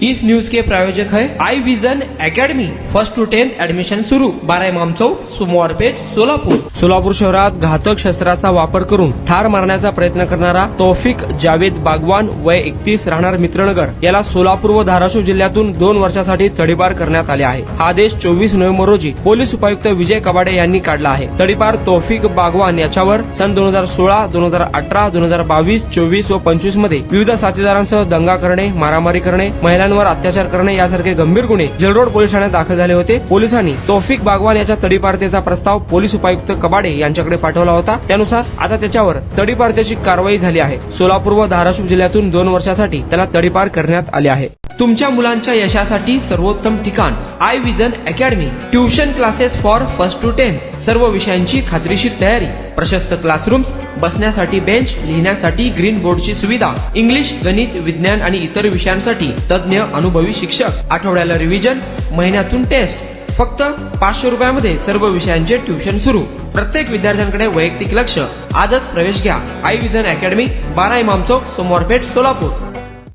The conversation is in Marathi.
इस न्यूज के प्रायोजक है Aai vision academy. 1st to 10th admission सुरू। 12 इमाम चौक, सोमवारपेठ, सोलापूर। सोलापूर शहरात घातक शस्त्राचा वापर करून ठार मारण्याचा प्रयत्न करणारा तौफिक जावेद बागवान वय 31 राहणार मित्रनगर याला सोलापूर व धाराशिव जिल्ह्यातून 2 वर्षासाठी तडीपार करण्यात आले आहे। हा आदेश 24 नोव्हेंबर रोजी पोलीस उपायुक्त विजय कबाडे यांनी काढला आहे। तडीपार तौफिक बागवान याच्यावर सन 2016, 2018, 2022, 24 व 25 मध्ये विविध साथीदारांसह दंगा करणे, मारामारी करणे, महिलांवर अत्याचार करणे यासारखे गंभीर गुन्हे जेलरोड पोलीस ठाण्यात दाखल झाले होते। पोलिसांनी तौफिक बागवान याच्या तडीपारतेचा प्रस्ताव पोलीस उपायुक्त कबाडे यांच्याकडे पाठवला होता। त्यानुसार आता त्याच्यावर तडीपारतेची कारवाई झाली आहे। सोलापूर व धाराशिव जिल्ह्यातून 2 वर्षासाठी त्याला तडीपार करण्यात आले आहे। तुमच्या मुलांच्या यशासाठी सर्वोत्तम ठिकाण Aai vision academy. Tuition classes for 1st to 10th, सर्व विषयांची खात्रीशीर तयारी, प्रशस्त क्लासरूम्स, बसण्यासाठी बेंच, लिहिण्यासाठी ग्रीन बोर्डची सुविधा, इंग्लिश, गणित, विज्ञान आणि इतर विषयांसाठी तज्ञ अनुभवी शिक्षक, आठवड्याला रिव्हिजन, महिन्यातून टेस्ट। फक्त 500 रुपयामध्ये सर्व विषयांचे ट्युशन सुरू। प्रत्येक विद्यार्थ्यांकडे वैयक्तिक लक्ष। आजच प्रवेश घ्या। आई विजन अकॅडमी, 12 इमाम चौक, सोमवारपेठ, सोलापूर।